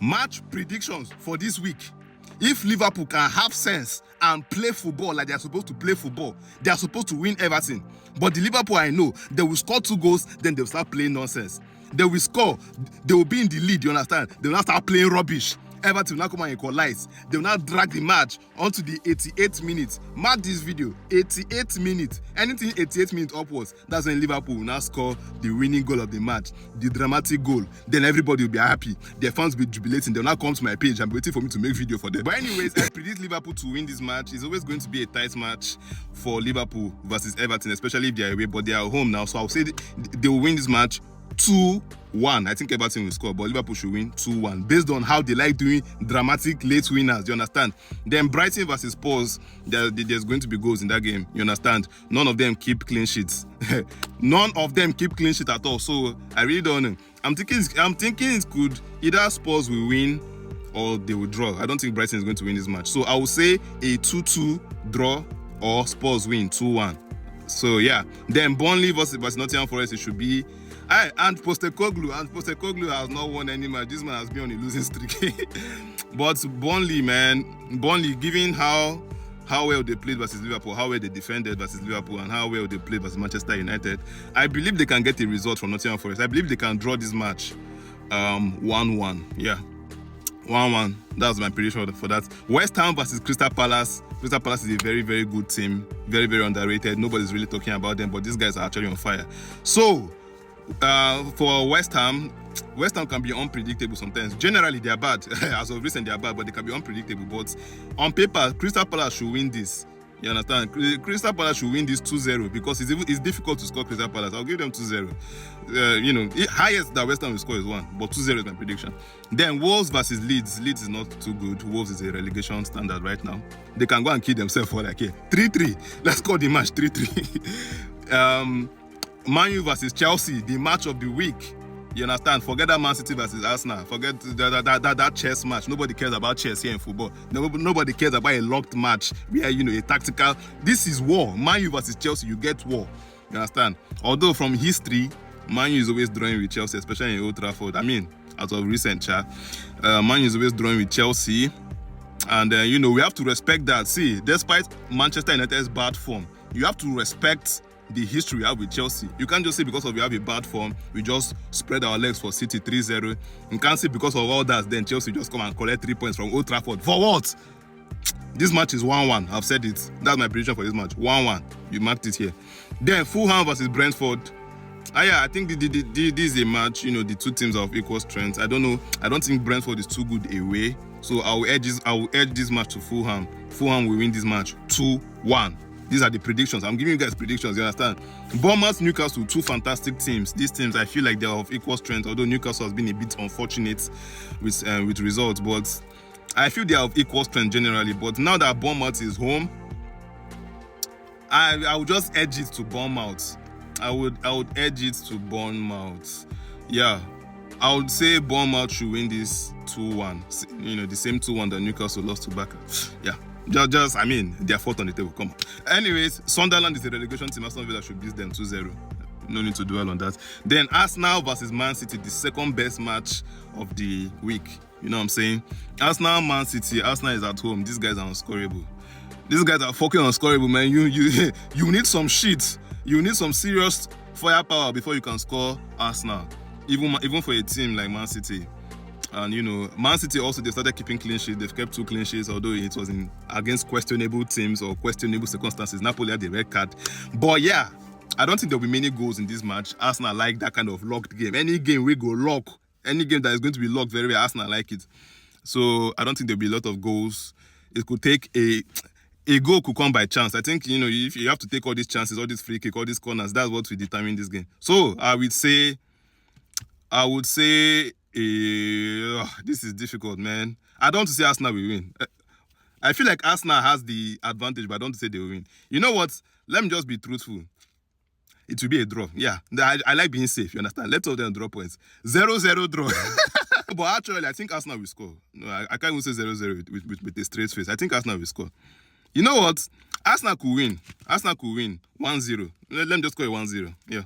Match predictions for this week. If Liverpool can have sense and play football like they are supposed to play football, they are supposed to win Everton. But the Liverpool I know, they will score 2 goals, then they'll start playing nonsense. They will score, they will be in the lead, you understand? They will not start playing rubbish. Everton will now come and equalize. They will now drag the match onto the 88th minute. Mark this video, 88th minute. Anything 88 minutes upwards, that's when Liverpool will now score the winning goal of the match, the dramatic goal. Then everybody will be happy. Their fans will be jubilating. They'll now come to my page and be waiting for me to make video for them. But anyways, I predict Liverpool to win this match. It's always going to be a tight match for Liverpool versus Everton, especially if they are away, but they are home now. So I'll say they will win this match 2-1. I think Everton will score, but Liverpool should win 2-1 based on how they like doing dramatic late winners. You understand? Then Brighton versus Spurs, there's going to be goals in that game. You understand? None of them keep clean sheets. None of them keep clean sheet at all. So I really don't know. I'm thinking it could either Spurs will win or they will draw. I don't think Brighton is going to win this match. So I will say a 2-2 draw or Spurs win 2-1. So yeah. Then Burnley versus Nottingham Forest, it should be. And Postecoglou has not won any match. This man has been on a losing streak. But Burnley, given how well they played versus Liverpool, how well they defended versus Liverpool, and how well they played versus Manchester United, I believe they can get a result from Nottingham Forest. I believe they can draw this match 1-1. Yeah, 1-1. That's my prediction for that. West Ham versus Crystal Palace. Crystal Palace is a very, very good team. Very, very underrated. Nobody's really talking about them, but these guys are actually on fire. So, for West Ham can be unpredictable sometimes. Generally, they are bad. As of recent, they are bad, but they can be unpredictable. But on paper, Crystal Palace should win this. You understand? Crystal Palace should win this 2-0 because it's difficult to score Crystal Palace. I'll give them 2-0. Highest that West Ham will score is 1, but 2-0 is my prediction. Then Wolves versus Leeds. Leeds is not too good. Wolves is a relegation standard right now. They can go and kill themselves for 3-3. Let's call the match 3-3. Man U versus Chelsea, the match of the week. You understand? Forget that Man City versus Arsenal. Forget that chess match. Nobody cares about chess here in football. Nobody cares about a locked match where, a tactical. This is war. Man U versus Chelsea, you get war. You understand? Although from history, Man U is always drawing with Chelsea, especially in Old Trafford. I mean, as of recent, Man U is always drawing with Chelsea. And, we have to respect that. See, despite Manchester United's bad form, you have to respect the history we have with Chelsea. You can't just say because we have a bad form, we just spread our legs for City 3-0. You can't say because of all that, then Chelsea just come and collect 3 points from Old Trafford. For what? This match is 1-1. I've said it. That's my prediction for this match. 1-1. You marked it here. Then Fulham versus Brentford. I think this is a match, the two teams are of equal strength. I don't know. I don't think Brentford is too good away. So I will edge this match to Fulham. Fulham will win this match 2-1. These are the predictions. I'm giving you guys predictions, you understand? Bournemouth, Newcastle, 2 fantastic teams. These teams, I feel like they're of equal strength, although Newcastle has been a bit unfortunate with results. But I feel they are of equal strength generally. But now that Bournemouth is home, I would just edge it to Bournemouth. I would edge it to Bournemouth. Yeah. I would say Bournemouth should win this 2-1. The same 2-1 that Newcastle lost to Barca. Yeah. They're fourth on the table. Come on. Anyways, Sunderland is a relegation team. Aston Villa should beat them 2-0. No need to dwell on that. Then Arsenal versus Man City, the second best match of the week. You know what I'm saying? Arsenal, Man City. Arsenal is at home. These guys are unscorable. These guys are fucking unscorable, man. You need some shit. You need some serious firepower before you can score Arsenal. Even for a team like Man City. And Man City also, they started keeping clean sheets. They've kept 2 clean sheets, although it was against questionable teams or questionable circumstances. Napoli had the red card. But yeah, I don't think there'll be many goals in this match. Arsenal like that kind of locked game. Any game we go lock, any game that is going to be locked very well, Arsenal like it. So I don't think there'll be a lot of goals. It could take a goal could come by chance. I think, if you have to take all these chances, all these free kick, all these corners, that's what will determine this game. So I would say this is difficult, man. I don't want to say Arsenal will win. I feel like Arsenal has the advantage, but I don't want to say they will win. You know what? Let me just be truthful. It will be a draw. Yeah, I like being safe, you understand? Let's all them draw points. 0-0 draw. But actually, I think Arsenal will score. No, I can't even say 0-0 with a straight face. I think Arsenal will score. You know what? Arsenal could win. Arsenal could win 1-0. Let me just call it 1-0. Yeah.